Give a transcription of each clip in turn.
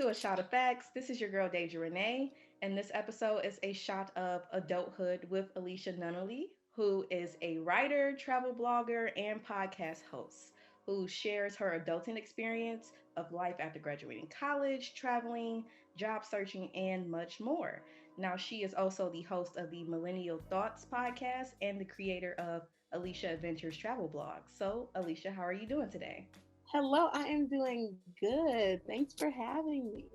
to A Shot of Facts. This is your girl, Deja Renee, and this episode is a shot of adulthood with Aleshia Nunnally, who is a writer, travel blogger, and podcast host who shares her adulting experience of life after graduating college, traveling, job searching, and much more. Now, she is also the host of the Millennial Thoughts podcast and the creator of Alieshia Adventures travel blog. So, Alieshia, how are you doing today? Hello, I am doing good. Thanks for having me.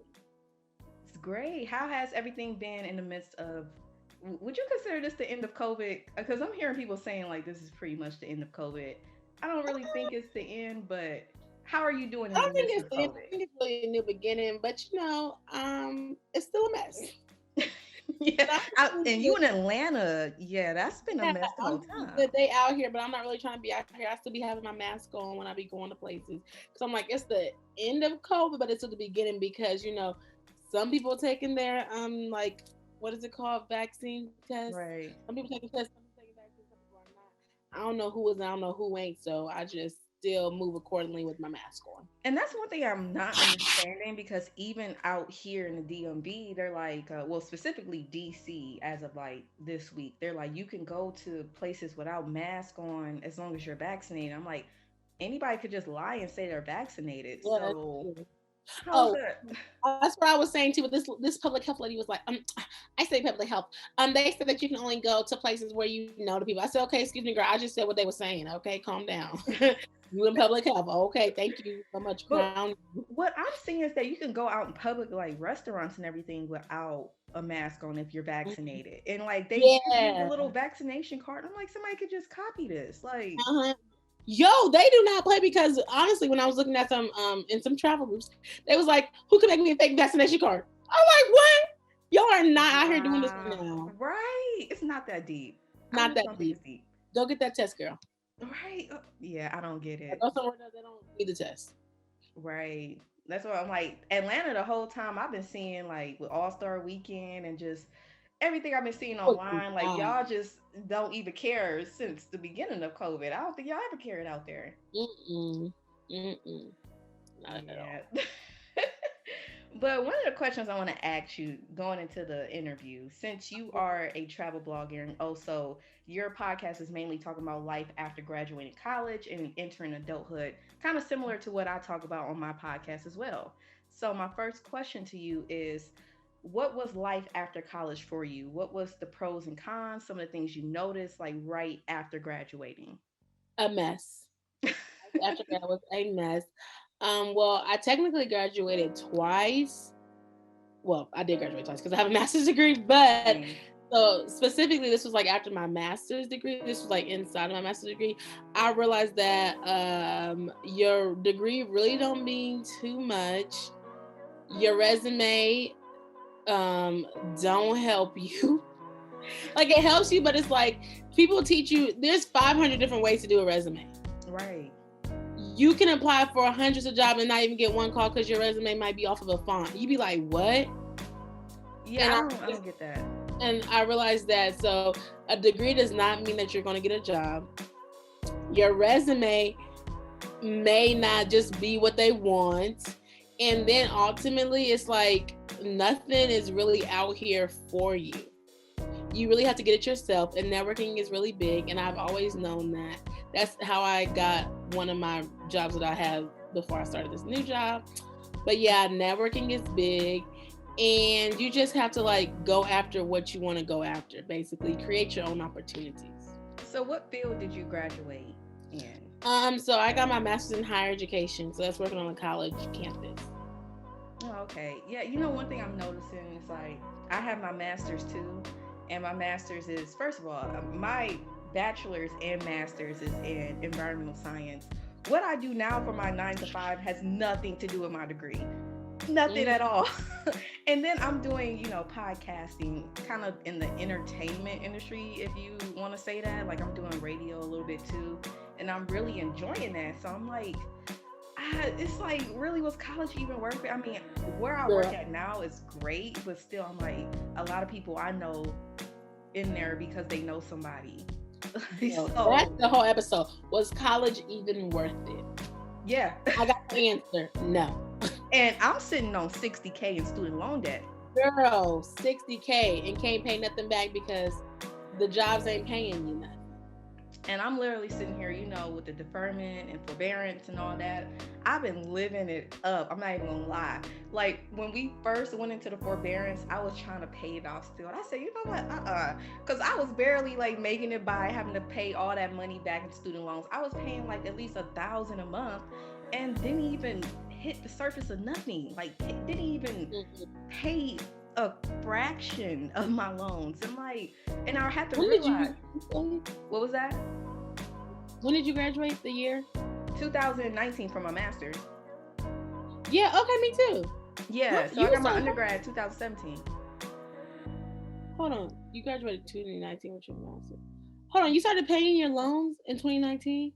It's great. How has everything been in the midst of? Would you consider this the end of COVID? Because I'm hearing people saying like this is pretty much the end of COVID. I don't really think it's the end, but how are you doing I in the don't think midst it's of the end. COVID? I think it's really a new beginning, but it's still a mess. Yeah, But I'm and doing you good. in Atlanta, yeah, that's been a Yeah, mess the I'm whole doing time. good. They out here, but I'm not really trying to be out here. I still be having my mask on when I be going to places. Because I'm like, it's the end of COVID, but it's at the beginning because, some people taking their, what is it called? Vaccine test. Right. Some people taking tests, some people taking vaccines, some people are not. I don't know who is, I don't know who ain't. So I just still move accordingly with my mask on. And that's one thing I'm not understanding because even out here in the DMV, they're like, well, specifically DC, as of like this week, they're like, you can go to places without mask on as long as you're vaccinated. I'm like, anybody could just lie and say they're vaccinated. Yeah, that's So true. how's Oh, that? that's what I was saying too. But this public health lady was like, I say public health. They said that you can only go to places where you know the people. I said, okay, excuse me, girl. I just said what they were saying. Okay, calm down. You in public health? Okay, thank you so much, But Crown. what I'm seeing is that you can go out in public, like restaurants and everything, without a mask on if you're vaccinated. And like they give you a Yeah. little vaccination card. I'm like, somebody could just copy this. Like, Uh-huh. Yo, they do not play because honestly, when I was looking at some in some travel groups, they was like, "Who can make me a fake vaccination card?" I'm like, "What? Y'all are not out here doing this right wow. now. Right. It's not that deep. I Not just that don't think deep. it's deep. Go get that test, girl. Right. Yeah, I don't get Or it. go somewhere that they don't need the test." Right. That's why I'm like Atlanta the whole time I've been seeing like with All Star Weekend and just everything I've been seeing Oh, online, like wow. y'all just don't even care since the beginning of COVID. I don't think y'all ever cared out there. Mm-mm. Mm-mm. Not at all. Yeah. But one of the questions I want to ask you going into the interview, since you are a travel blogger and also your podcast is mainly talking about life after graduating college and entering adulthood, kind of similar to what I talk about on my podcast as well. So, my first question to you is what was life after college for you? What was the pros and cons, some of the things you noticed like right after graduating? A mess. After that was a mess. Well, I technically graduated twice. Well, I did graduate twice because I have a master's degree, but Same. so specifically, this was like after my master's degree. This was like inside of my master's degree. I realized that your degree really don't mean too much. Your resume um, don't help you. Like it helps you, but it's like people teach you. There's 500 different ways to do a resume. Right. You can apply for hundreds of jobs and not even get one call because your resume might be off of a font. You be like, what? Yeah, And I don't get that. I realized that. So a degree does not mean that you're going to get a job. Your resume may not just be what they want. And then ultimately, it's like nothing is really out here for you. You really have to get it yourself. And networking is really big. And I've always known that. That's how I got one of my jobs that I had before I started this new job. But yeah, networking is big. And you just have to like go after what you want to go after. Basically, create your own opportunities. So, what field did you graduate in? So I got my master's in higher education. So that's working on a college campus. Oh, okay. Yeah, one thing I'm noticing is like I have my master's too, and my master's is first of all, my bachelor's and master's is in environmental science. What I do now for my 9 to 5 has nothing to do with my degree. Nothing Mm, at all. And then I'm doing, podcasting kind of in the entertainment industry, if you want to say that. Like I'm doing radio a little bit too. And I'm really enjoying that. So I'm like, it's like, really, was college even worth it? I mean, where I work girl. at now is great, but still, I'm like, a lot of people I know in there because they know somebody. That's So, the whole episode. Was college even worth it? yeah. I got the answer. No. And I'm sitting on 60K in student loan debt. Girl, 60K and can't pay nothing back because the jobs ain't paying you nothing. And I'm literally sitting here, with the deferment and forbearance and all that. I've been living it up. I'm not even gonna lie. Like when we first went into the forbearance, I was trying to pay it off still. And I said, you know what? Because I was barely like making it by having to pay all that money back in student loans. I was paying like at least 1,000 a month and didn't even hit the surface of nothing. Like it didn't even pay a fraction of my loans. And I had to realize. What was that? When did you graduate? The year? 2019 from my master's. Yeah, okay, me too. Yeah, so I got my undergrad 2017. Hold on. You graduated 2019 with your master's. Hold on, you started paying your loans in 2019?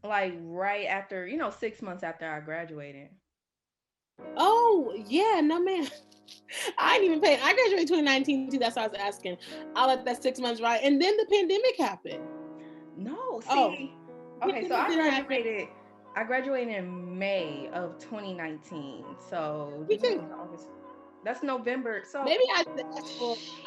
Like right after, 6 months after I graduated. Oh, yeah, no man. I didn't even pay. I graduated 2019 too. That's what I was asking. I let that 6 months right, and then the pandemic happened. No, see. Okay, so I graduated in May of 2019. So August. That's November. So maybe I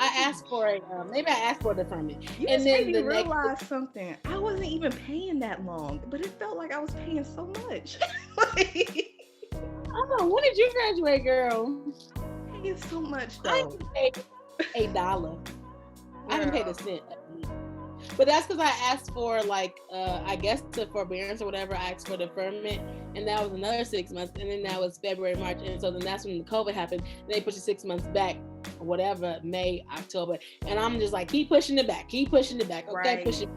asked for a deferment. You and just then made me realize something. I wasn't even paying that long, but it felt like I was paying so much. When did you graduate, girl? Paying so much though. I didn't pay $1. I didn't pay the cent. But that's because I asked for I guess the forbearance or whatever. I asked for deferment, and that was another 6 months, and then that was February, March, and so then that's when the COVID happened. And they pushed it 6 months back, whatever, May, October, and I'm just like, keep pushing it back. Okay, right. push it.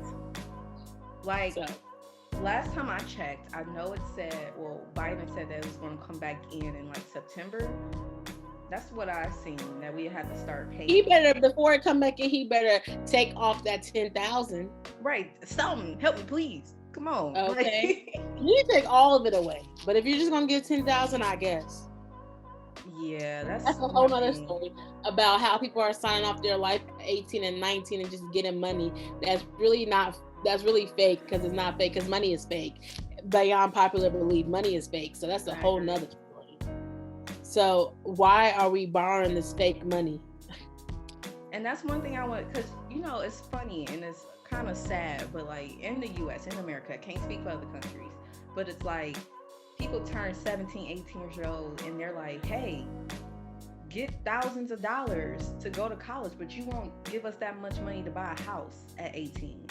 Last time I checked, I know it said, Biden said that it was going to come back in like September. That's what I seen, that we had to start paying. He better, before it come back in, he better take off that 10,000. Right, something. Help me, please. Come on. Okay. You need to take all of it away. But if you're just gonna give 10,000, I guess. Yeah, that's a whole nother story about how people are signing off their life at 18 and 19 and just getting money. That's really fake, because it's not fake, because money is fake. Beyond popular belief, money is fake. So that's a whole nother story. So why are we borrowing this fake money? And that's one thing I want, because it's funny and it's kind of sad, but like in the US, in America, I can't speak for other countries, but it's like people turn 17, 18 years old and they're like, hey, get thousands of dollars to go to college, but you won't give us that much money to buy a house at 18.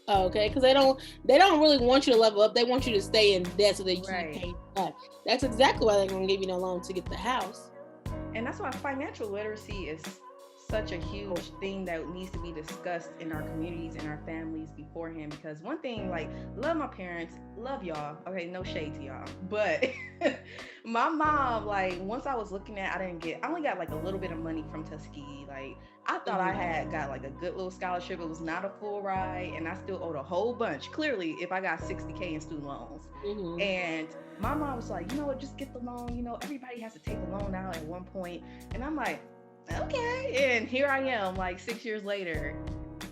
Okay, because they don't really want you to level up. They want you to stay in debt so that you can pay back. That's exactly why they're going to give you no loan to get the house. And that's why financial literacy is such a huge thing that needs to be discussed in our communities and our families beforehand. Because one thing, like, love my parents, love y'all. Okay, no shade to y'all. But my mom, like, once I was looking at, I only got like a little bit of money from Tuskegee. Like, I thought I had got like a good little scholarship. It was not a full ride, and I still owed a whole bunch. Clearly, if I got 60K in student loans. And my mom was like, just get the loan. Everybody has to take a loan out at one point. And I'm like, okay. And here I am, like 6 years later,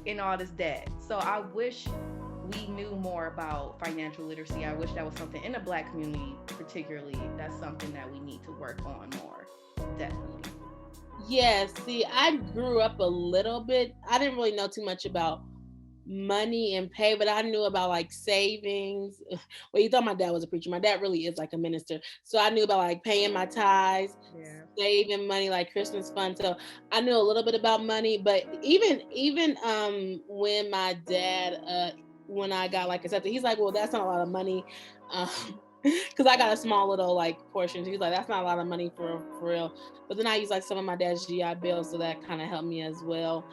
in all this debt. So I wish we knew more about financial literacy. I wish that was something in the Black community, particularly. That's something that we need to work on more. Definitely. Yeah, see, I grew up a little bit. I didn't really know too much about money and pay, but I knew about like savings. Well, you thought my dad was a preacher. My dad really is like a minister. So I knew about like paying my tithes, saving money, like Christmas fund. So I knew a little bit about money, but even when my dad, when I got like accepted, he's like, well, that's not a lot of money. Because I got a small little like portion. He's like, that's not a lot of money for real. But then I use like some of my dad's GI bills, so that kind of helped me as well.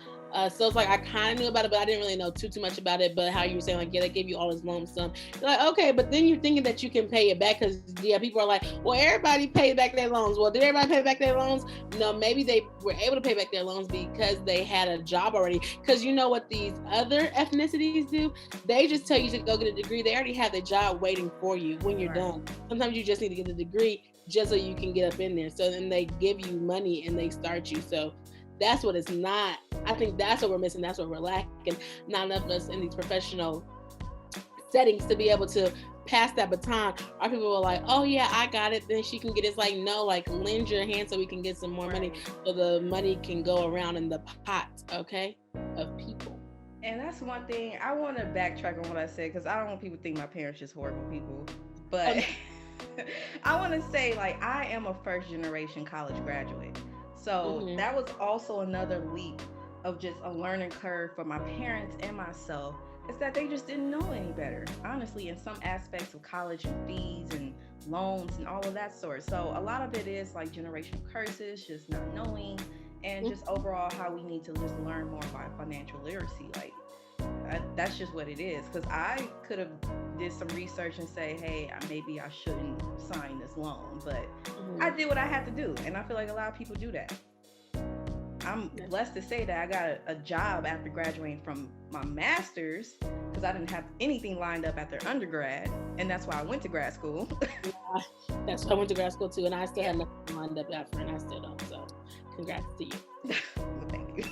So it's like I kind of knew about it, but I didn't really know too much about it. But how you were saying, like, yeah, they gave you all this lump sum. You're like, okay, but then you're thinking that you can pay it back, because people are like, well, everybody paid back their loans. Well, did everybody pay back their loans? No, maybe they were able to pay back their loans because they had a job already. Because you know what these other ethnicities do? They just tell you to go get a degree. They already have the job waiting for you when you're done. Sometimes you just need to get the degree just so you can get up in there. So then they give you money and they start you. So that's what it's not. I think that's what we're missing. That's what we're lacking. Not enough of us in these professional settings to be able to pass that baton. Our people were like, oh yeah, I got it, then she can get it. It's like, no, like lend your hand so we can get some more money, so the money can go around in the pot, okay, of people. And that's one thing I want to backtrack on what I said because I don't want people to think my parents just horrible people. Oh, But no. I want to say, like, I am a first generation college graduate. So Mhm. that was also another leap of just a learning curve for my parents and myself. Is that they just didn't know any better, honestly, in some aspects of college and fees and loans and all of that sort. So a lot of it is like generational curses, just not knowing, and just overall how we need to just learn more about financial literacy. Like, that's just what it is. Because I could have did some research and say, hey, maybe I shouldn't sign this loan, but I Mhm. did what I had to do, and I feel like a lot of people do that. I'm That's blessed to say that I got a job after graduating from my master's because I didn't have anything lined up after undergrad, and that's why I went to grad school. why that's why I went to grad school too, and I still Yeah. had nothing lined up after, and I still don't. So, congrats to you. Well, thank you.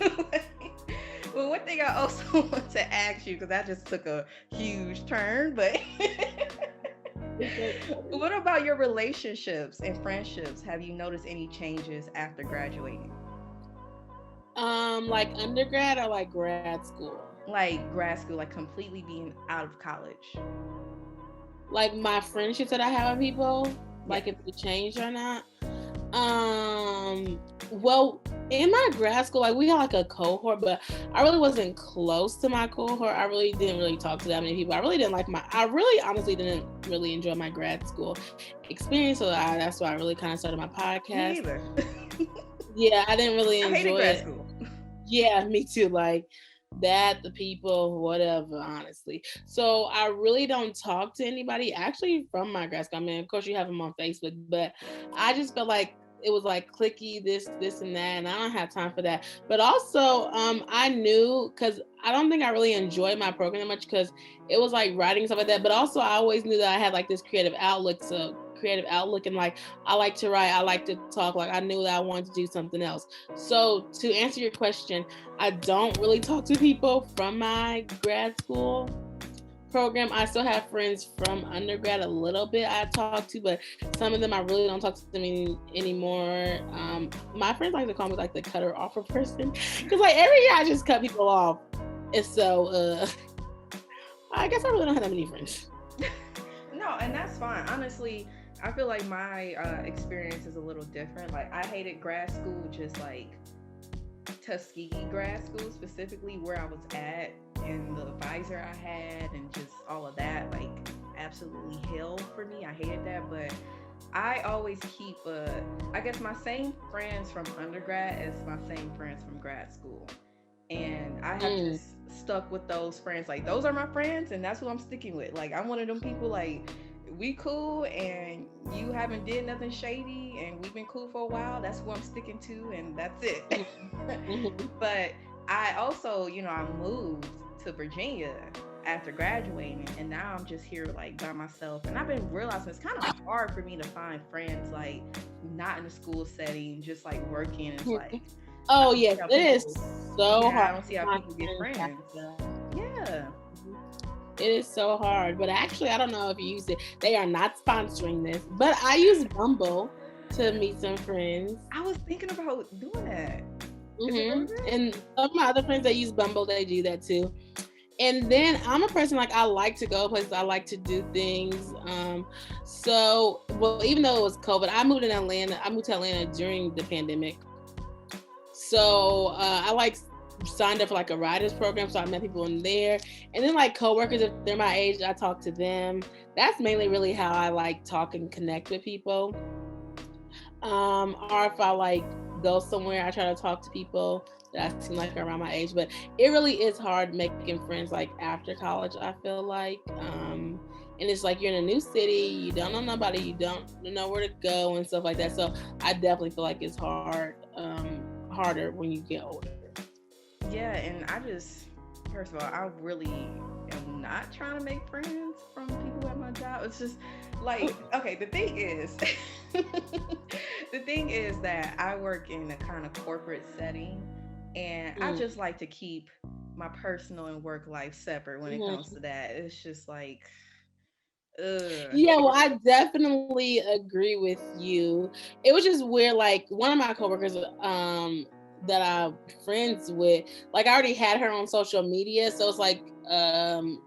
Well, one thing I also want to ask you, because that just took a huge turn, but what about your relationships and friendships? Have you noticed any changes after graduating? Like undergrad or like grad school? Like grad school, like completely being out of college. Like my friendships that I have with people, like Yes. if they change or not. Well, in my grad school, like we had like a cohort, but I really wasn't close to my cohort. I really didn't really talk to that many people. I really honestly didn't really enjoy my grad school experience. So that's why I really kind of started my Me podcast. either. Yeah, I didn't really I hated enjoy grad it. school. Yeah, me too. Like that, the people, whatever, honestly. So I really don't talk to anybody actually from my grad school. I mean, of course you have them on Facebook, but I just felt like it was like clicky, this and that, and I don't have time for that. But also, I knew because I don't think I really enjoyed my program that much because it was like writing and stuff like that. But also I always knew that I had like this creative outlook, and like I like to write, I like to talk, like I knew that I wanted to do something else. So to answer your question, I don't really talk to people from my grad school program. I still have friends from undergrad a little bit I talk to, but some of them I really don't talk to them anymore. My friends like to call me like the cutter offer person because like every year I just cut people off. And so I guess I really don't have that many friends. No, and that's fine. Honestly, I feel like my experience is a little different. Like, I hated grad school, just like Tuskegee grad school, specifically where I was at, and the advisor I had, and just all of that. Like, absolutely hell for me. I hated that, but I always keep, I guess, my same friends from undergrad as my same friends from grad school. And I have Mm. just stuck with those friends. Like, those are my friends, and that's who I'm sticking with. Like, I'm one of them people, like, we cool and you haven't did nothing shady and we've been cool for a while. That's who I'm sticking to, and that's it. Mhm. But I also, I moved to Virginia after graduating, and now I'm just here like by myself. And I've been realizing it's kind of hard for me to find friends, like not in a school setting, just like working. It's like I Oh don't see yes, how it is people, so yeah, I hard don't see to how find people get friends friends. after. Yeah. Mhm. It is so hard, but actually, I don't know if you use it. They are not sponsoring this, but I use Bumble to meet some friends. I was thinking about doing that. Is it worth it? And some of my other friends that use Bumble, they do that too. And then I'm a person like I like to go places, I like to do things. So well, even though it was COVID, I moved to Atlanta during the pandemic. So I like signed up for like a writers program, so I met people in there, and then like coworkers if they're my age, I talk to them. That's mainly really how I like talk and connect with people. Or if I like go somewhere, I try to talk to people that seem like around my age. But it really is hard making friends like after college, I feel like. And it's like you're in a new city, you don't know nobody, you don't know where to go and stuff like that. So I definitely feel like it's harder when you get older. Yeah, and I just, first of all, I really am not trying to make friends from people at my job. It's just like, okay, the thing is, the thing is that I work in a kind of corporate setting, And I just like to keep my personal and work life separate when it comes Mm-hmm. to that. It's just like, ugh. Yeah, well, I definitely agree with you. It was just weird. Like one of my coworkers, that I'm friends with, like I already had her on social media, so it's like,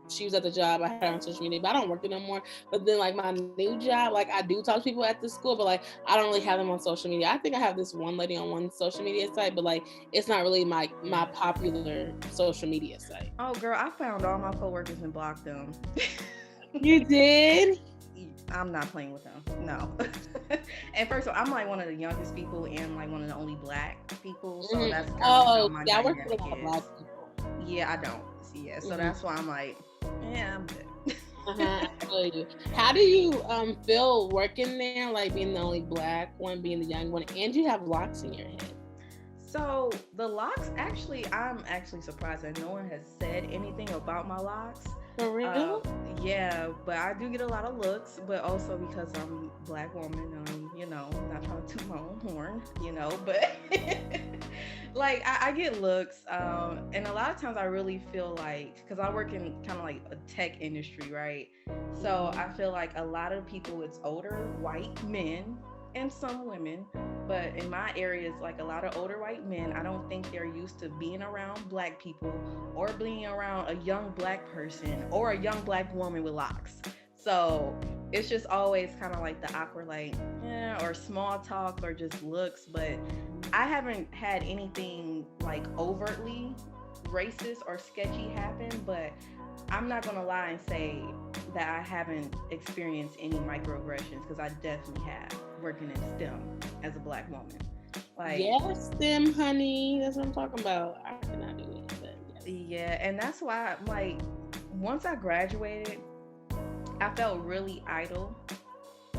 she was at the job, I had her on social media, but I don't work there no more. But then like my new job, like I do talk to people at the school, but like I don't really have them on social media. I think I have this one lady on one social media site, but like it's not really my popular social media site. Oh, girl, I found all my coworkers and blocked them. You did? I'm not playing with them. No. And first of all, I'm like one of the youngest people and like one of the only black people. So that's kind of how Oh, my yeah, I work dynamic with a lot of is. black people. Yeah, I don't. So, yeah, so Mhm. that's why I'm like, yeah, I'm good. I feel you. How do you feel working there, like being the only black one, being the young one, and you have locks in your head? So the locks, actually, I'm actually surprised that no one has said anything about my locks. For real? Um, yeah, but I do get a lot of looks, but also because I'm a black woman, not trying to toot my own horn, but like I get looks, and a lot of times I really feel like, because I work in kind of like a tech industry, right? So I feel like a lot of people, it's older white men and some women, but in my area, it's like a lot of older white men. I don't think they're used to being around black people or being around a young black person or a young black woman with locks. So it's just always kind of like the awkward, like, yeah, or small talk or just looks. But I haven't had anything like overtly racist or sketchy happen, but I'm not gonna lie and say that I haven't experienced any microaggressions, because I definitely have, working in STEM as a black woman. Like, Yes, them, honey. That's what I'm talking about. I cannot do it, but yes. yeah, and that's why, like, once I graduated, I felt really idle,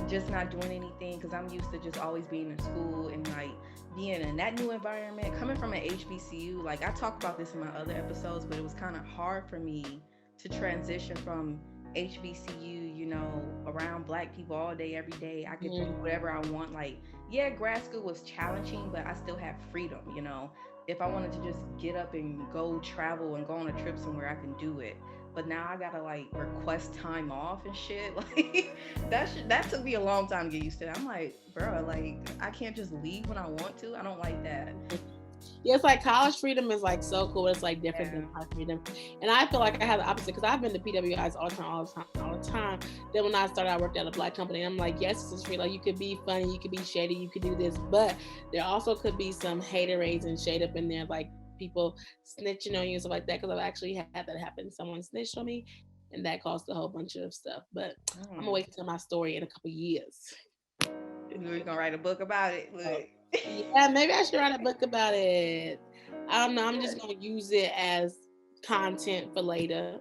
just not doing anything, because I'm used to just always being in school and like being in that new environment. Coming from an HBCU, like I talked about this in my other episodes, but it was kind of hard for me to transition from HBCU, around black people all day, every day. I could do Mhm. whatever I want. Like, yeah, grad school was challenging, but I still had freedom. If I wanted to just get up and go travel and go on a trip somewhere, I can do it. But now I gotta like request time off and shit. Like that took me a long time to get used to. I'm like, bro, like I can't just leave when I want to. I don't like that. Yeah, it's like college freedom is like so cool. It's like different Yeah. than high freedom, and I feel like I have the opposite because I've been to PWIs all the time, all the time, all the time. Then when I started, I worked at a black company. And I'm like, yes, this is free. Like you could be funny, you could be shady, you could do this, but there also could be some haterades and shade up in there, like people snitching on you and stuff like that. Because I've actually had that happen. Someone snitched on me, and that caused a whole bunch of stuff. But I'm gonna Mm. wait to tell my story in a couple years. We're gonna write a book about it. So, Look. yeah, maybe I should write a book about it. I don't know. I'm just gonna use it as content for later.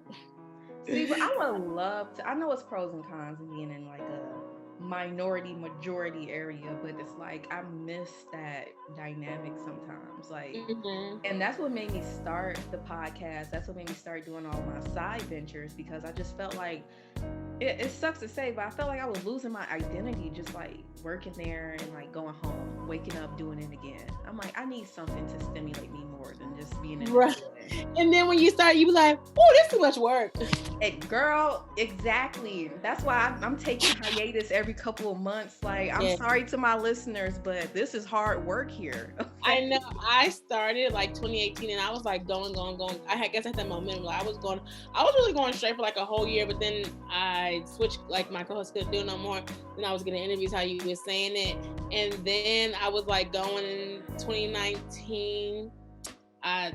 See, but I would love to. I know it's pros and cons of being in like a minority majority area, but it's like I miss that dynamic sometimes. Like, Hmm. and that's what made me start the podcast. That's what made me start doing all my side ventures, because I just felt like it sucks to say, but I felt like I was losing my identity just like working there and like going home, waking up, doing it again. I'm like, I need something to stimulate me more than just being in this Right. building. And then when you start, you be like, "Oh, this too much work." Hey, girl, exactly. That's why I'm taking hiatus every couple of months. Like, I'm Yeah. sorry to my listeners, but this is hard work here. I Okay. know. I started like 2018, and I was like going, going, going. Guess at that moment, like I was going. I was really going straight for like a whole year, but then I switched. Like my co-host couldn't do no more. Then I was getting interviews, how you were saying it, and then I was like going in 2019. I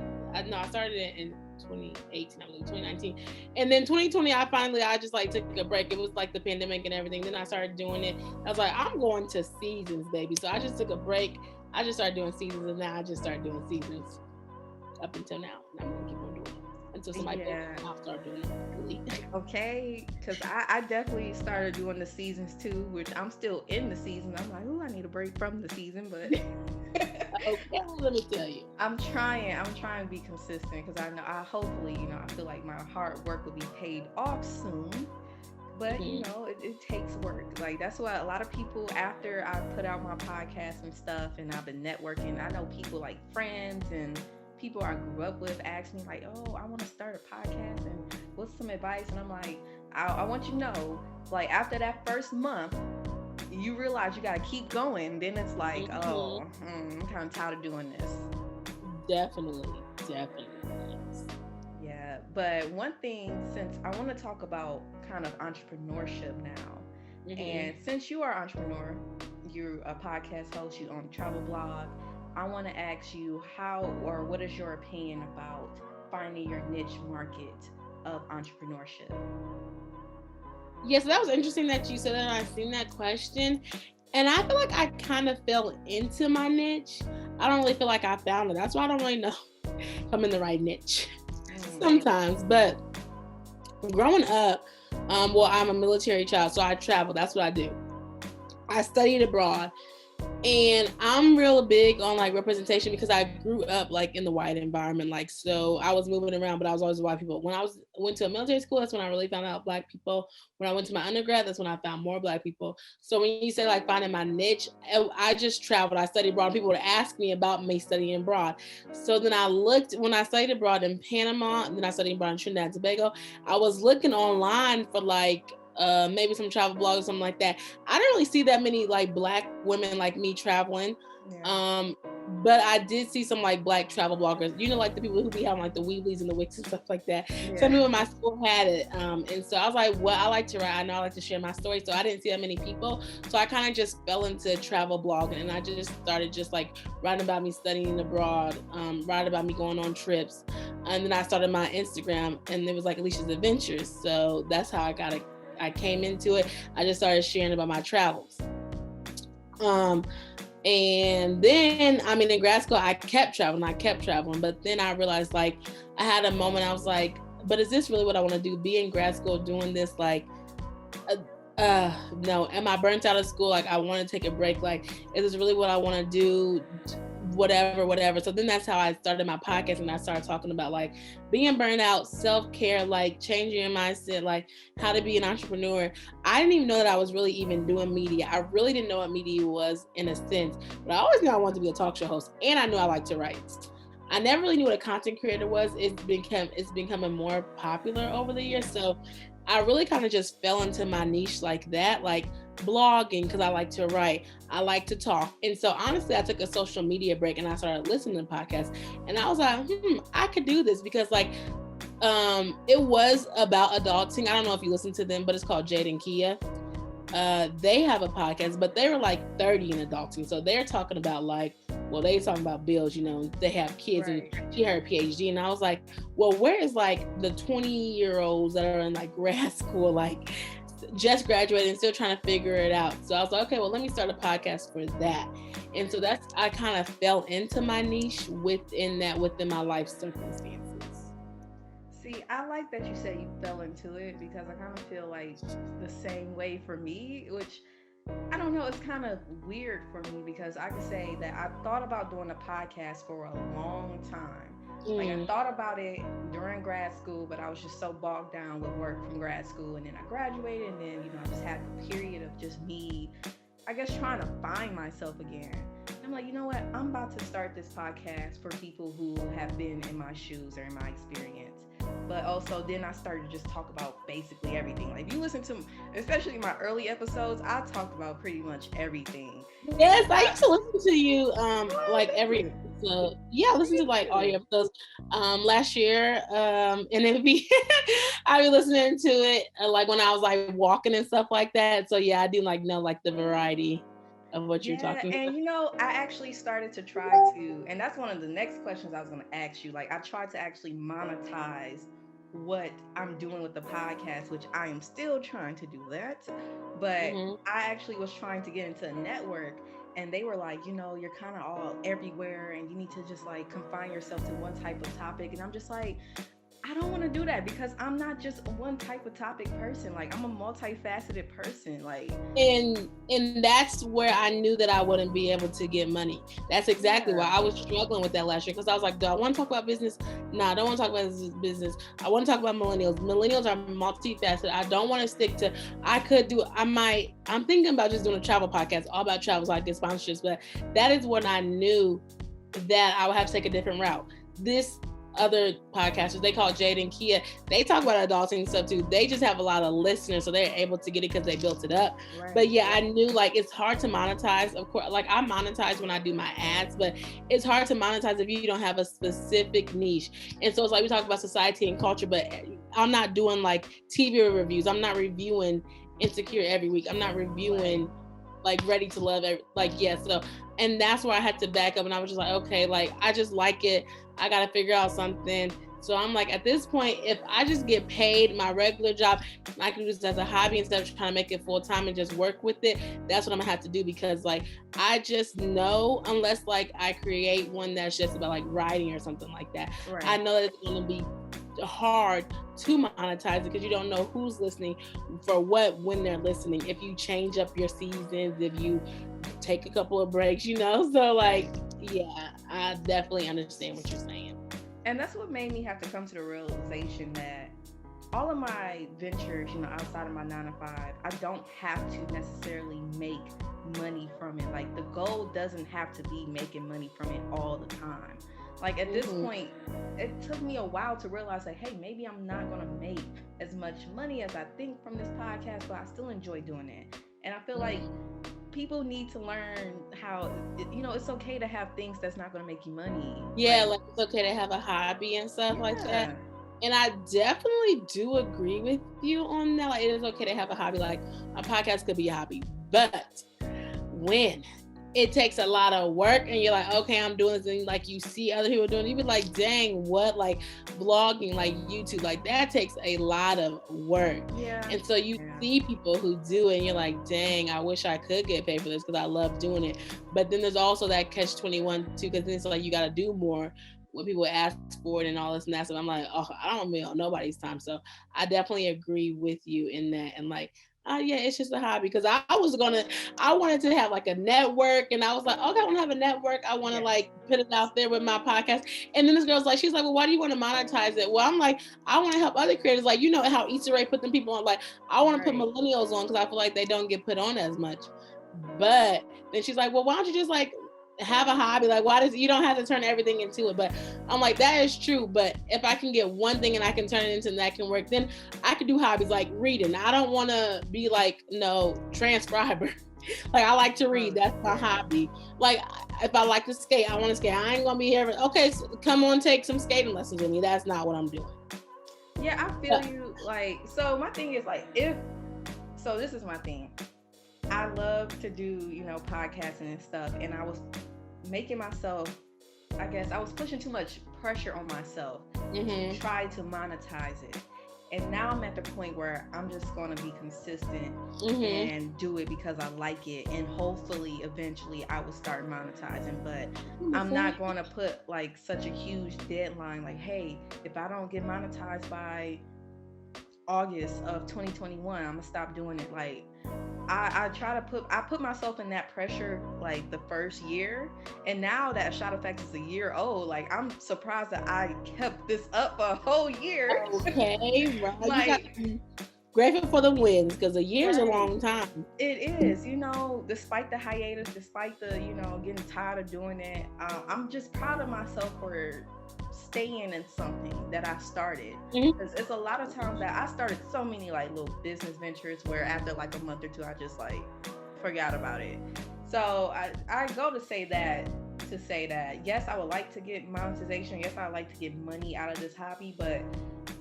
know I started it in 2018, I believe 2019, and then 2020 I just like took a break. It was like the pandemic and everything. Then I started doing it. I was like, I'm going to seasons, baby. So I just took a break. I just started doing seasons, and now I just started doing seasons up until now. And I'm gonna keep on doing it until somebody thinks Yeah. I'll start doing it. Really. Okay. Because I definitely started doing the seasons too, which I'm still in the season. I'm like, oh, I need a break from the season, but Okay, let me tell you. I'm trying. I'm trying to be consistent, because I know I hopefully, I feel like my hard work will be paid off soon. But Mhm. it takes work. Like that's why a lot of people, after I put out my podcast and stuff and I've been networking, I know people like friends and people I grew up with ask me like, "Oh, I want to start a podcast, and what's some advice?" And I'm like, I want you to know, like after that first month, you realize you got to keep going. Then it's like, Mm-hmm. I'm kind of tired of doing this. Definitely, definitely. Yes. Yeah, but one thing, since I want to talk about kind of entrepreneurship now, Mm-hmm. and since you are an entrepreneur, you're a podcast host, you own a travel blog, I want to ask you how or what is your opinion about finding your niche market of entrepreneurship? Yes, that was interesting that you said that. I seen that question, and I feel like I kind of fell into my niche. I don't really feel like I found it. That's why I don't really know if I'm in the right niche Mm, sometimes. But growing up, well, I'm a military child, so I travel. That's what I do. I studied abroad. And I'm real big on like representation because I grew up like in the white environment. Like, so I was moving around, but I was always white people. When I went to a military school, that's when I really found out black people. When I went to my undergrad, that's when I found more black people. So when you say like finding my niche, I just traveled. I studied abroad. People would ask me about me studying abroad. So then I looked when I studied abroad in Panama, and then I studied abroad in Trinidad and Tobago. I was looking online for like maybe some travel blogs or something like that. I didn't really see that many like black women like me traveling. yeah, Um, but I did see some like black travel bloggers, you know, like the people who be having like the Weebly's and the Wix and stuff like that. Some yeah. people in my school had it. And so I was like, well, I like to write. I know I like to share my story. So I didn't see that many people. So I kind of just fell into travel blogging, and I just started just like writing about me studying abroad, writing about me going on trips. And then I started my Instagram, and it was like Alieshia's Adventures. So that's how I came into it. I just started sharing about my travels. Um, and then, I mean, in grad school, I kept traveling. But then I realized, like, I had a moment. I was like, but is this really what I want to do? Be in grad school doing this, like, no. Am I burnt out of school? Like, I want to take a break. Like, is this really what I want to do? Whatever. So then that's how I started my podcast, and I started talking about like being burnt out, self-care, like changing your mindset, like how to be an entrepreneur. I didn't even know that I was really even doing media. I really didn't know what media was in a sense, but I always knew I wanted to be a talk show host, and I knew I liked to write. I never really knew what a content creator was. It's becoming more popular over the years. So I really kind of just fell into my niche like that, like blogging, because I like to write, I like to talk. And so honestly, I took a social media break and I started listening to podcasts. And I was like, I could do this because like it was about adulting. I don't know if you listen to them, but it's called Jade and Kia. They have a podcast, but they were like 30 in adulting. So they're talking about like, well, they talking about bills, you know, they have kids, Right. and she had her PhD. And I was like, well, where is like the 20-year-olds that are in like grad school, like just graduated and still trying to figure it out? So I was like, okay, well, let me start a podcast for that. And so I kind of fell into my niche within my life circumstances. See, I like that you said you fell into it because I kind of feel like the same way for me, which I don't know, it's kind of weird for me because I could say that I thought about doing a podcast for a long time. Like I Mm, thought about it during grad school, but I was just so bogged down with work from grad school, and then I graduated, and then I just had a period of just me, I guess, trying to find myself again. And I'm like, you know what? I'm about to start this podcast for people who have been in my shoes or in my experience. But also, then I started to just talk about basically everything. Like, if you listen to, especially my early episodes, I talked about pretty much everything. And yes, I used to listen to you oh, like thank every you. episode. Yeah, I listened to Me like all too. your episodes last year. And it would be I be listening to it like when I was like walking and stuff like that. So yeah, I do like know like the variety of what you're Yeah, talking and about. I actually started to try to, and that's one of the next questions I was going to ask you. Like, I tried to actually monetize what I'm doing with the podcast, which I am still trying to do that. But Mm-hmm. I actually was trying to get into a network, and they were like, you're kind of all everywhere, and you need to just like confine yourself to one type of topic. And I'm just like, I don't want to do that because I'm not just one type of topic person. Like, I'm a multifaceted person. Like, And that's where I knew that I wouldn't be able to get money. That's exactly why yeah. I was struggling with that last year, because I was like, do I want to talk about business? No, I don't want to talk about business. I want to talk about millennials. Millennials are multifaceted. I don't want to stick to, I'm thinking about just doing a travel podcast all about travels, like get sponsorships, but that is when I knew that I would have to take a different route. this other podcasters, they call Jade and Kia, they talk about adulting stuff too. They just have a lot of listeners, so they're able to get it because they built it up. Right. But yeah, I knew like it's hard to monetize. Of course, like I monetize when I do my ads, but it's hard to monetize if you don't have a specific niche. And so it's like we talk about society and culture, but I'm not doing like TV reviews. I'm not reviewing Insecure every week. I'm not reviewing like Ready to Love so, and that's where I had to back up, and I was just like, okay, like I just like it. I got to figure out something. So I'm like, at this point, if I just get paid my regular job, I can do this as a hobby instead of trying to make it full time and just work with it. That's what I'm gonna have to do, because like, I just know, unless like I create one that's just about like writing or something like that, right. I know that it's gonna be hard to monetize it because you don't know who's listening for what when they're listening. If you change up your seasons, if you take a couple of breaks, so like, yeah, I definitely understand what you're saying. And that's what made me have to come to the realization that all of my ventures, outside of my 9-to-5, I don't have to necessarily make money from it. Like, the goal doesn't have to be making money from it all the time. Like, at this point, it took me a while to realize that, hey, maybe I'm not going to make as much money as I think from this podcast, but I still enjoy doing it. And I feel like people need to learn how, it's okay to have things that's not going to make you money. Yeah, like it's okay to have a hobby and stuff like that. And I definitely do agree with you on that. Like, it is okay to have a hobby. Like, a podcast could be a hobby. But when it takes a lot of work and you're like, okay, I'm doing this, and like you see other people doing it, you be like, dang, what? Like blogging, like YouTube, like that takes a lot of work. Yeah. And so you see people who do it and you're like, dang, I wish I could get paid for this because I love doing it. But then there's also that catch-22 too, because it's like you got to do more when people ask for it and all this and that. So I'm like, oh, I don't mean on nobody's time. So I definitely agree with you in that. And like, yeah, it's just a hobby, because I wanted to have like a network, and I was like, okay, I want to have a network. I want to like put it out there with my podcast. And then this girl's like, she's like, well, why do you want to monetize it? Well, I'm like, I want to help other creators. Like, how Issa Rae put them people on. Like, I want to put millennials on because I feel like they don't get put on as much. But then she's like, well, why don't you just like have a hobby? Like, you don't have to turn everything into it. But I'm like, that is true, but if I can get one thing and I can turn it into that can work, then I can do hobbies like reading. I don't want to be like transcriber. Like, I like to read. That's my hobby. Like, if I like to skate, I want to skate. I ain't gonna be here okay, so come on, take some skating lessons with me. That's not what I'm doing. Yeah, I feel you. Like, so my thing is like, this is my thing. I love to do, podcasting and stuff. And I was making myself, I guess, I was pushing too much pressure on myself to try to monetize it. And now I'm at the point where I'm just going to be consistent and do it because I like it. And hopefully, eventually, I will start monetizing. But I'm not going to put like such a huge deadline. Like, hey, if I don't get monetized by August of 2021, I'm going to stop doing it. Like, I put myself in that pressure like the first year, and now that ShotOfFacts is a year old, like I'm surprised that I kept this up a whole year. Okay, right. Like, grateful for the wins, because a year's a long time. It is, despite the hiatus, despite the getting tired of doing it, I'm just proud of myself for staying in something that I started, because it's a lot of times that I started so many like little business ventures where after like a month or two I just like forgot about it. So I go to say that yes, I would like to get monetization, yes, I would like to get money out of this hobby, but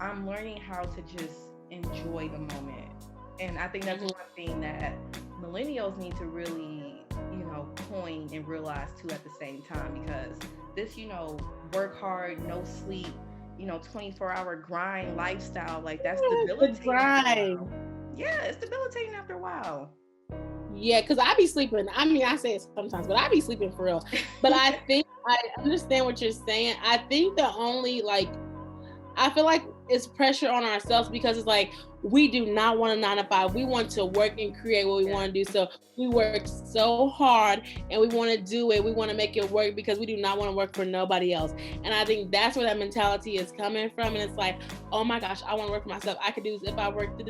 I'm learning how to just enjoy the moment. And I think that's one thing that millennials need to really coin and realize too at the same time, because this work hard, no sleep, 24-hour grind lifestyle, like that's debilitating. Yeah, it's debilitating after a while. Yeah, because I be sleeping. I mean, I say it sometimes, but I be sleeping for real. But I think I understand what you're saying. I think the only I feel like it's pressure on ourselves, because it's like we do not want a 9 to 5. We want to work and create what we want to do. So we work so hard and we want to do it. We want to make it work because we do not want to work for nobody else. And I think that's where that mentality is coming from. And it's like, oh my gosh, I want to work for myself. I could do this if I work,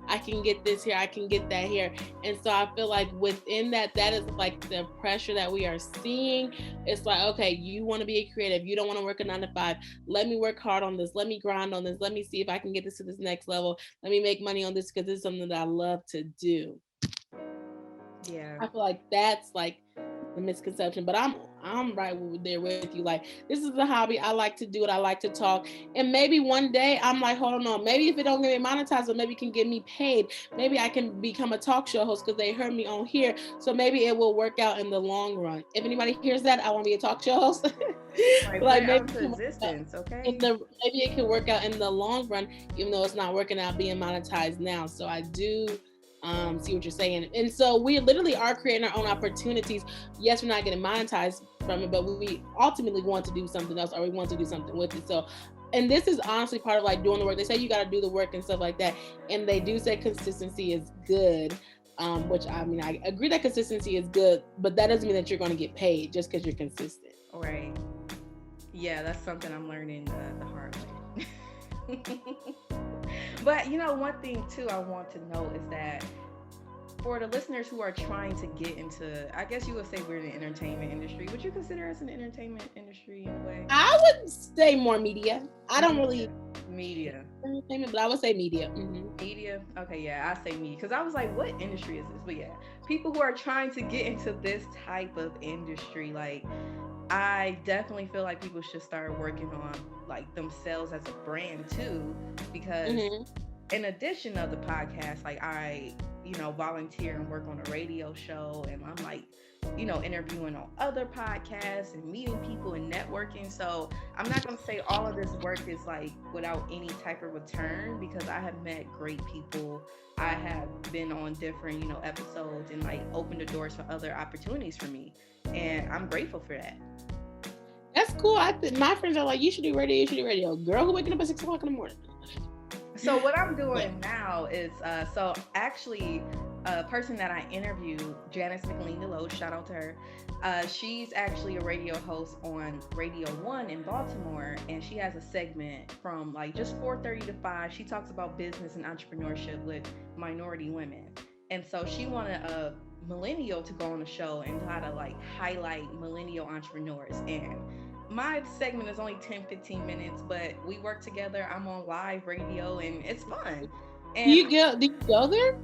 I can get this here, I can get that here. And so I feel like within that is like the pressure that we are seeing. It's like, okay, you want to be a creative. You don't want to work a 9 to 5. Let me work hard on this. Let me grind on this. Let me see if I can get this to this next level. Let me make money on this because this is something that I love to do. Yeah. I feel like that's like the misconception, but I'm right there with you. Like, this is a hobby. I like to do it. I like to talk. And maybe one day I'm like, hold on, maybe if it don't get me monetized, or maybe it can get me paid. Maybe I can become a talk show host because they heard me on here. So maybe it will work out in the long run. If anybody hears that, I want to be a talk show host. Right, Like, put it maybe out into existence, okay? maybe it can work out in the long run, even though it's not working out being monetized now. So I do see what you're saying. And so we literally are creating our own opportunities. Yes, we're not getting monetized from it, but we ultimately want to do something else, or we want to do something with it. So, and this is honestly part of like doing the work. They say you got to do the work and stuff like that. And they do say consistency is good. Which I mean, I agree that consistency is good, but that doesn't mean that you're going to get paid just because you're consistent. Right. Yeah, that's something I'm learning the hard way. But one thing too I want to know is that for the listeners who are trying to get into, I guess you would say we're in the entertainment industry. Would you consider us an entertainment industry in a way? I would say more media. I don't really media entertainment, but I would say media. Mm-hmm. Media. Okay, yeah, I say media because I was like, what industry is this? But yeah, people who are trying to get into this type of industry, like, I definitely feel like people should start working on like themselves as a brand too, because in addition of the podcast, like I, volunteer and work on a radio show, and I'm like, interviewing on other podcasts and meeting people and networking. So I'm not gonna say all of this work is like without any type of return, because I have met great people. I have been on different, episodes and like opened the doors for other opportunities for me. And I'm grateful for that. That's cool. My friends are like, you should do radio. You should do radio. Girl who waking up at 6 o'clock in the morning. So what I'm doing now is, so actually, a person that I interviewed, Janice McLean-Deloach, shout out to her. She's actually a radio host on Radio 1 in Baltimore, and she has a segment from like just 4:30 to 5. She talks about business and entrepreneurship with minority women. And so she wanted a millennial to go on the show and try to like highlight millennial entrepreneurs. And my segment is only 10-15 minutes, but we work together. I'm on live radio and it's fun. And do you go there?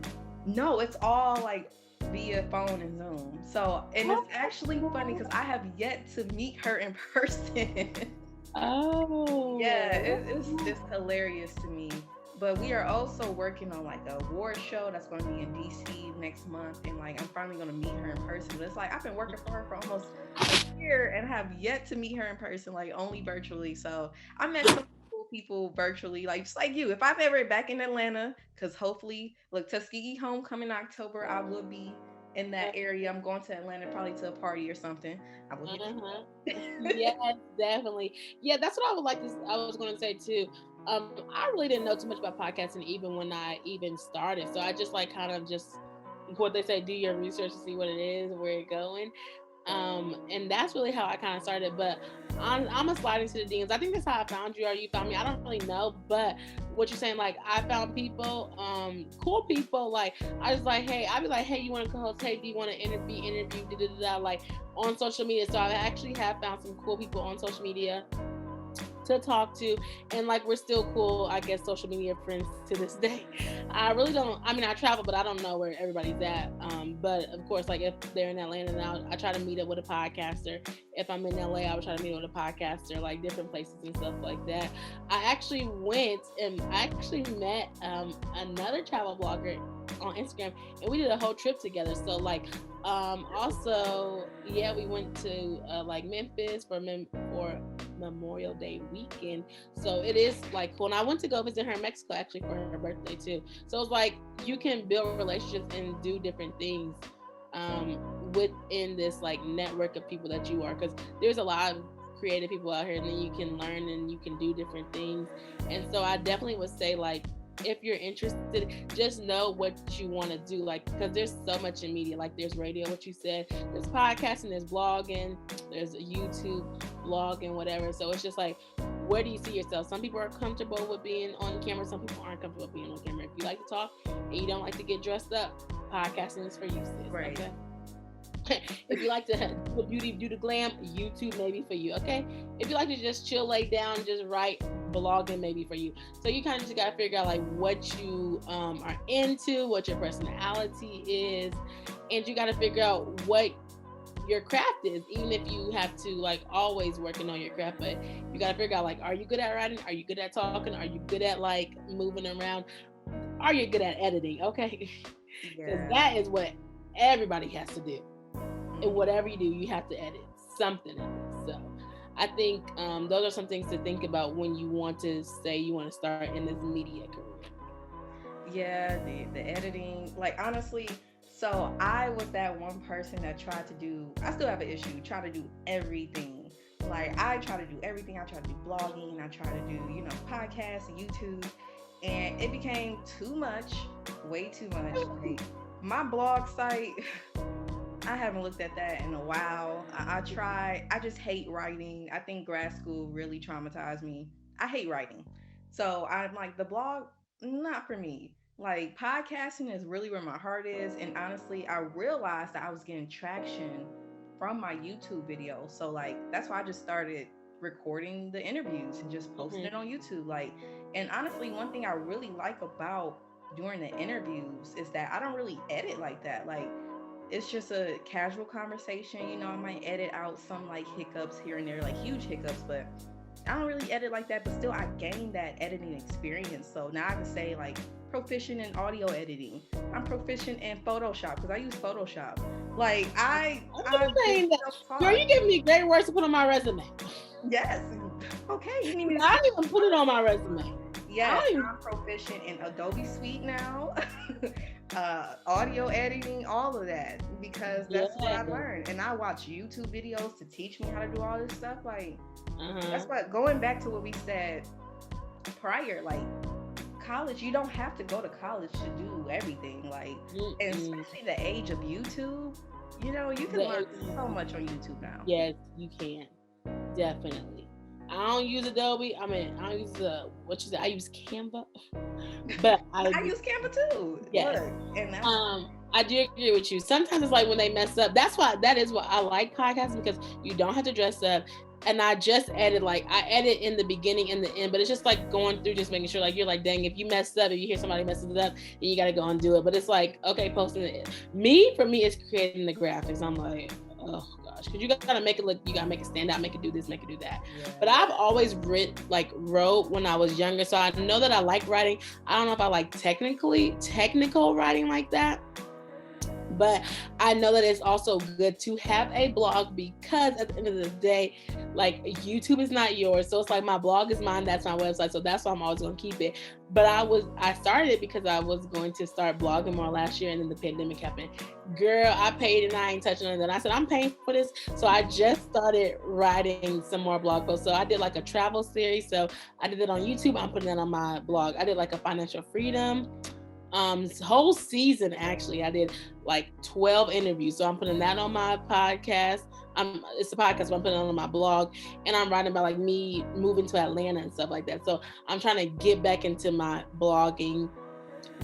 No, it's all like via phone and Zoom. So, and it's actually funny because I have yet to meet her in person. Oh. Yeah, it's just hilarious to me. But we are also working on like a award show that's going to be in DC next month, and like I'm finally going to meet her in person. But it's like I've been working for her for almost a year and have yet to meet her in person, like only virtually. So I met some cool people virtually, like just like you. If I'm ever back in Atlanta, because hopefully, look, Tuskegee homecoming October, I will be in that area. I'm going to Atlanta probably to a party or something. I will hit you. Yes, definitely. Yeah, that's what I would like to. I was going to say too. I really didn't know too much about podcasting even when I even started. So I just like kind of just what they say, do your research to see what it is, where it's going. And that's really how I kind of started. But I'm a sliding to the DMs. I think that's how I found you, or you found me. I don't really know, but what you're saying, like I found people, cool people. Like I was like, hey, I'd be like, hey, you want to co-host? Hey, do you want to be interviewed? Like on social media. So I actually have found some cool people on social media to talk to, and like we're still cool, I guess, social media friends to this day. I really don't, I mean, I travel, but I don't know where everybody's at. But of course, like if they're in Atlanta now, I try to meet up with a podcaster. If I'm in LA, I would try to meet up with a podcaster, like different places and stuff like that. I actually went and I actually met another travel blogger on Instagram, and we did a whole trip together. So like also, yeah, we went to like Memphis for Memorial Day weekend. So it is like cool. And I went to go visit her in Mexico actually for her birthday too. So it's like you can build relationships and do different things within this like network of people that you are, because there's a lot of creative people out here, and then you can learn and you can do different things. And so I definitely would say like if you're interested, just know what you want to do. Like, because there's so much in media. Like, there's radio, what you said, there's podcasting, there's blogging, there's YouTube, blogging, whatever. So it's just like, where do you see yourself? Some people are comfortable with being on camera. Some people aren't comfortable with being on camera. If you like to talk and you don't like to get dressed up, podcasting is for you, sis. Right. Okay. If you like to do the beauty, do the glam, YouTube maybe for you. Okay. If you like to just chill, lay down, just write, blogging maybe for you. So you kind of just got to figure out like what you are into, what your personality is, and you got to figure out what your craft is, even if you have to like always working on your craft. But you got to figure out like, are you good at writing? Are you good at talking? Are you good at like moving around? Are you good at editing? Okay. Because that is what everybody has to do. And whatever you do, you have to edit something in it. So I think those are some things to think about when you want to say you want to start in this media career. Yeah, the editing. Like, honestly, so I was that one person that tried to do, I still have an issue, try to do everything. Like, I try to do everything. I try to do blogging. I try to do, podcasts and YouTube. And it became too much, way too much. Like, my blog site, I haven't looked at that in a while. I tried. I just hate writing. I think grad school really traumatized me. I hate writing. So I'm like, the blog, not for me. Like, podcasting is really where my heart is. And honestly, I realized that I was getting traction from my YouTube videos. So, like, that's why I just started recording the interviews and just posting it on YouTube. Like, and honestly, one thing I really like about doing the interviews is that I don't really edit like that. Like, it's just a casual conversation. I might edit out some like hiccups here and there, like huge hiccups, but I don't really edit like that. But still, I gained that editing experience. So now I can say like proficient in audio editing. I'm proficient in Photoshop because I use Photoshop. Like I'm saying that. Girl, you give me great words to put on my resume. Yes. Okay. You need me to I didn't even put it on my resume. Yes, I'm proficient in Adobe Suite now. Audio editing, all of that, because that's what I learned. And I watch YouTube videos to teach me how to do all this stuff. Like, that's what, going back to what we said prior, like college, you don't have to go to college to do everything. Like, and especially the age of YouTube, you can learn so much on YouTube now. Yes, you can. Definitely. I don't use Adobe. I don't use I use Canva. But I use Canva too. Yes. Look, and that's I do agree with you. Sometimes it's like when they mess up. That is what I like podcasts, because you don't have to dress up. And I just edit, like I edit in the beginning and the end, but it's just like going through, just making sure, like, you're like, dang, if you messed up, if you hear somebody messes it up, then you got to go and do it. But it's like, okay, posting it. For me, it's creating the graphics. I'm like, oh gosh, because you gotta make it look, you gotta make it stand out, make it do this, make it do that. Yeah. But I've always wrote when I was younger, so I know that I like writing. I don't know if I like technical writing like that, but I know that it's also good to have a blog, because at the end of the day, like, YouTube is not yours. So it's like, my blog is mine, that's my website. So that's why I'm always going to keep it. But I started it because I was going to start blogging more last year, and then the pandemic happened. Girl, I paid and I ain't touching it. And I said, I'm paying for this. So I just started writing some more blog posts. So I did like a travel series. So I did it on YouTube. I'm putting it on my blog. I did like a financial freedom whole season. Actually, I did like 12 interviews, so I'm putting that on my podcast. It's a podcast, but I'm putting it on my blog, and I'm writing about like me moving to Atlanta and stuff like that. So I'm trying to get back into my blogging,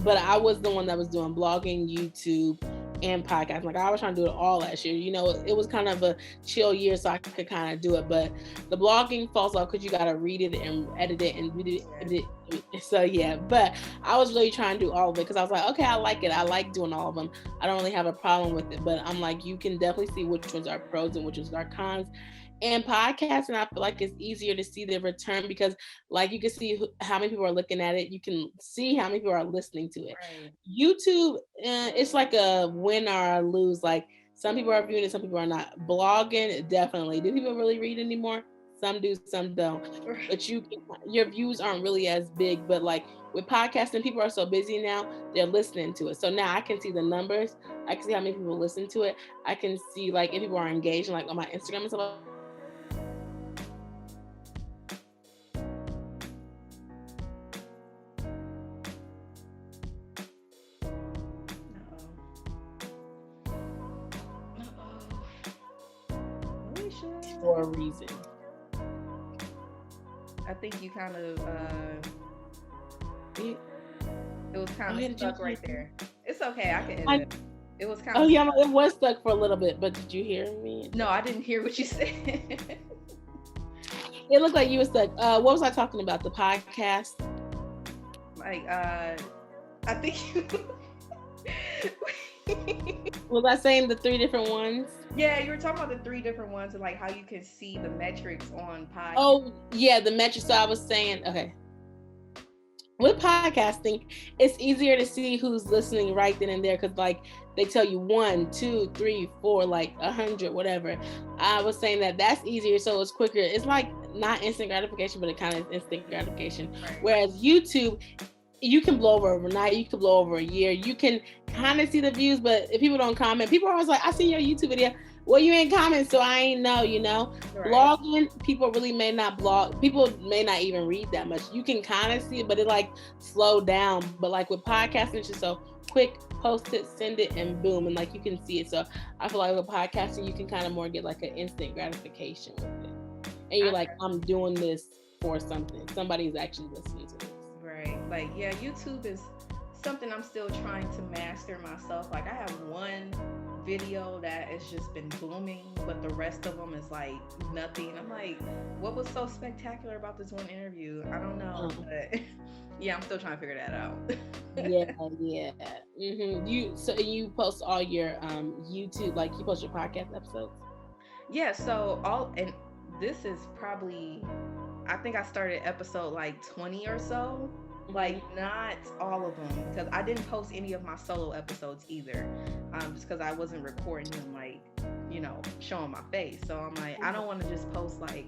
but I was the one that was doing blogging, YouTube, and podcast. Like, I was trying to do it all last year. It was kind of a chill year, so I could kind of do it. But the blogging falls off because you got to read it and edit it and read it. So yeah, but I was really trying to do all of it, because I was like, okay, I like it. I like doing all of them. I don't really have a problem with it. But I'm like, you can definitely see which ones are pros and which ones are cons. And podcasting, I feel like it's easier to see the return, because like, you can see how many people are looking at it. You can see how many people are listening to it. Right. YouTube, it's like a win or a lose. Like, some people are viewing it, some people are not. Blogging, definitely. Do people really read anymore? Some do, some don't. But your views aren't really as big. But like with podcasting, people are so busy now, they're listening to it. So now I can see the numbers. I can see how many people listen to it. I can see like if people are engaged, like on my Instagram and stuff. for a reason. I think you kind of it was kind of stuck right there. It's okay, I can edit it. It was kind of it was stuck for a little bit, but did you hear me? No, I didn't hear what you said. It looked like you were stuck. What was I talking about? The podcast? Like I think Was I saying the 3 different ones? Yeah, you were talking about the 3 different ones and like how you can see the metrics on podcasts. Oh, yeah, the metrics. So I was saying, okay. With podcasting, it's easier to see who's listening right then and there because like they tell you 1, 2, 3, 4, like 100, whatever. I was saying that's easier, so it's quicker. It's like not instant gratification, but it kind of is instant gratification. Right. Whereas YouTube, you can blow over overnight, you can blow over a year, you can kind of see the views, but if people don't comment, people are always like, I see your YouTube video. Well, you ain't comment, so I ain't know, Right. Blogging, people really may not blog. People may not even read that much. You can kind of see it, but it like slow down. But like with podcasting, it's just so quick, post it, send it, and boom, and like you can see it. So I feel like with podcasting, you can kind of more get like an instant gratification with it. And you're like, I'm doing this for something. Somebody's actually listening to this. Right. Like, yeah, YouTube is something I'm still trying to master myself. Like I have one video that has just been booming, but the rest of them is like nothing. I'm like, what was so spectacular about this one interview? I don't know, but yeah, I'm still trying to figure that out. Yeah. Mm-hmm. You post all your YouTube, like you post your podcast episodes? Yeah, so this is probably, I think I started episode like 20 or so. Like not all of them, because I didn't post any of my solo episodes either, just because I wasn't recording them, like, showing my face. So I'm like, I don't want to just post like,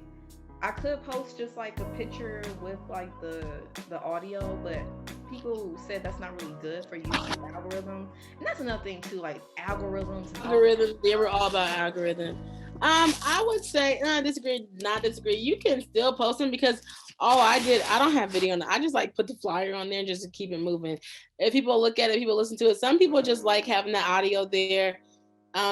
I could post just like a picture with like the audio, but people said that's not really good for YouTube algorithm. And that's another thing too, like algorithms. They were all about algorithm. I would say not disagree. You can still post them because I don't have video on it. I just like put the flyer on there and just keep it moving. If people look at it, people listen to it. Some people just like having the audio there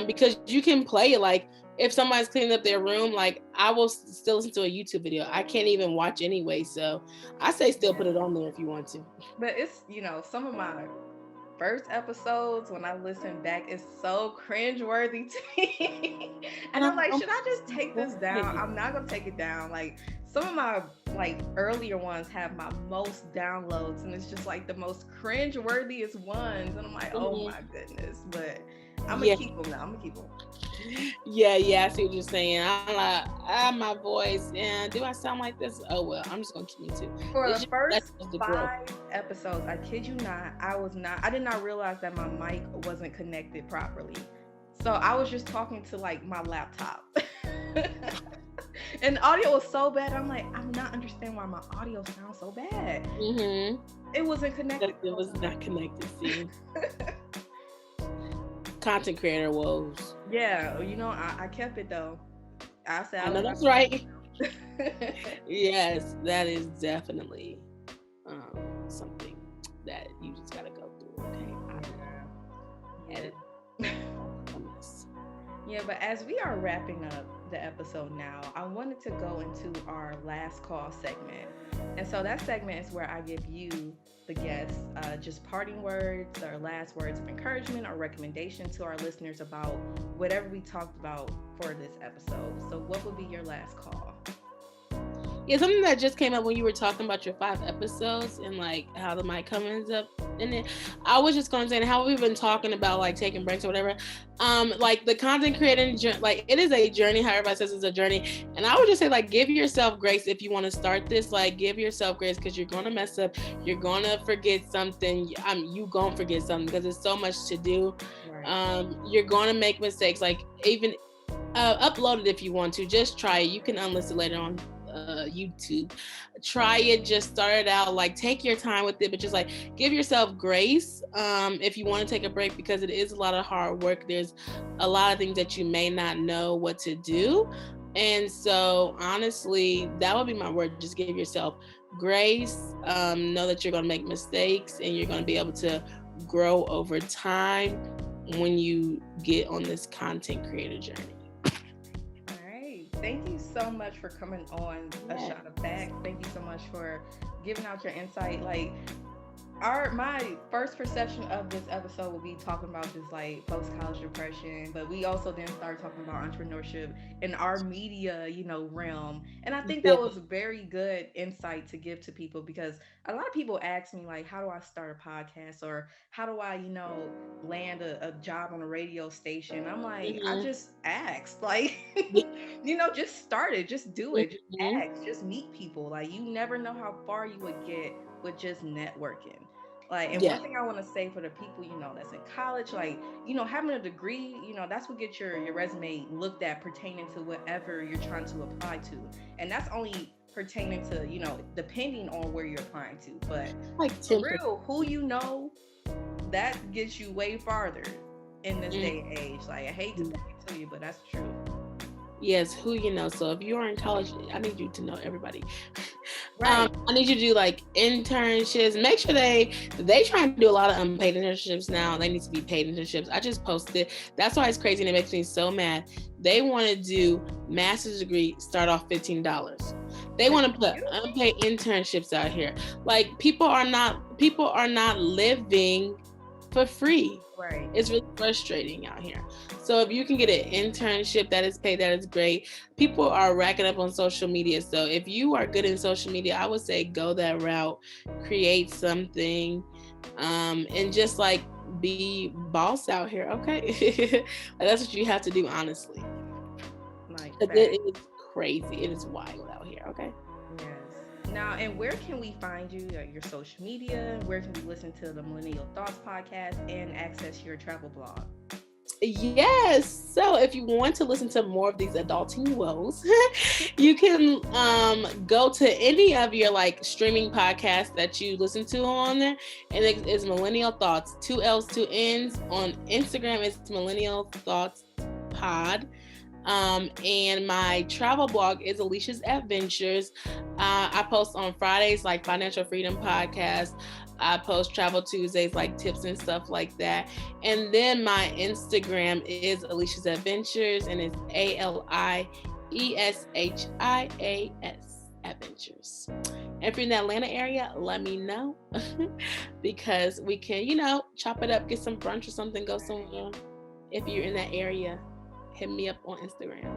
because you can play it. Like if somebody's cleaning up their room, like I will still listen to a YouTube video. I can't even watch anyway. So I say still put it on there if you want to. But it's, some of my first episodes when I listen back, it's so cringeworthy to me. And I'm like, should I just take this down? I'm not gonna take it down. Like some of my like earlier ones have my most downloads, and it's just like the most cringeworthiest ones. And I'm like, oh my goodness. But I'm gonna keep them now. I'm gonna keep them. Yeah, I see what you're saying. I'm like, my voice, and do I sound like this? Oh well, I'm just gonna keep it too. For the first 5 episodes, I kid you not, I did not realize that my mic wasn't connected properly. So I was just talking to like my laptop. And the audio was so bad. I'm like, I'm not understanding why my audio sounds so bad. Mm-hmm. It wasn't connected. It was not connected. See. Content creator woes. Yeah, I kept it though. I said, I know that's right. Yes, that is definitely something that you just gotta go through. Okay. Yeah, but as we are wrapping up the episode now, I wanted to go into our last call segment. And so that segment is where I give you, the guests, just parting words or last words of encouragement or recommendation to our listeners about whatever we talked about for this episode. So what would be your last call? Yeah, something that just came up when you were talking about your 5 episodes and like how the mic comes up in it. I was just going to say how we've been talking about like taking breaks or whatever. Like the content creating, like it is a journey. How everybody says it's a journey. And I would just say like, give yourself grace if you want to start this. Like give yourself grace because you're going to mess up. You're going to forget something. You going to forget something because there's so much to do. Right. You're going to make mistakes. Like even upload it if you want to. Just try it. You can unlist it later on. YouTube, try it, just start it out, like take your time with it, but just like give yourself grace if you want to take a break because it is a lot of hard work. There's a lot of things that you may not know what to do, and so honestly that would be my word. Just give yourself grace, know that you're going to make mistakes and you're going to be able to grow over time when you get on this content creator journey. thank you so much for coming on A Yeah. Shot of Facts. Thank you so much for giving out your insight. Like, my first perception of this episode will be talking about just like post college depression, but we also then start talking about entrepreneurship in our media, realm. And I think that Yeah. was very good insight to give to people, because a lot of people ask me like, how do I start a podcast, or how do I, land a job on a radio station? I'm like, I Mhm. just asked, like, just start it, just do it, just Mhm. ask, just meet people. Like, you never know how far you would get with just networking. Like, and Yeah. one thing I want to say for the people, that's in college, like, having a degree, that's what gets your resume looked at pertaining to whatever you're trying to apply to. And that's only pertaining to, depending on where you're applying to. But Like for 10%. real, who that gets you way farther in this day and age. Like, I hate to break it to you, but that's true. Yes, who you know. So if you are in college, I need you to know everybody. Right. I need you to do like internships. Make sure they try and do a lot of unpaid internships now. They need to be paid internships. I just posted. That's why it's crazy and it makes me so mad. They want to do master's degree, start off $15. They want to put Excuse me? unpaid internships out here. Like people are not living for free. Right. It's really frustrating out here. So if you can get an internship that is paid, that is great. People are racking up on social media. So if you are good in social media, I would say go that route, create something, and just like be boss out here. Okay. That's what you have to do, honestly. Like, Because fact. it is crazy. It is wild out here. Okay. Yes. Now, and where can we find you? Your social media? Where can we listen to the Millennial Thoughts podcast and access your travel blog? Yes. So if you want to listen to more of these adulting woes, you can go to any of your like streaming podcasts that you listen to on there. And it is Millennial Thoughts, 2 L's, 2 N's. On Instagram, it's Millennial Thoughts Pod. And my travel blog is Alieshia's Adventures. I post on Fridays like Financial Freedom Podcast. I post Travel Tuesdays like tips and stuff like that. And then my Instagram is Alieshia's Adventures, and it's ALIESHIAS Adventures. And if you're in the Atlanta area, let me know because we can, chop it up, get some brunch or something, go somewhere. If you're in that area, hit me up on Instagram.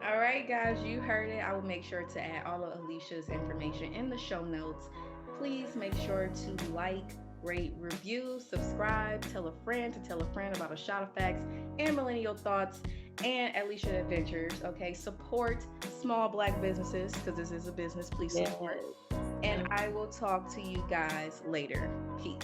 All right, guys, you heard it. I will make sure to add all of Alicia's information in the show notes. Please make sure to like, rate, review, subscribe, tell a friend to tell a friend about A Shot of Facts and Millennial Thoughts and Alieshia Adventures. Okay, support small Black businesses, because this is a business. Please support. Yes. And I will talk to you guys later. Peace.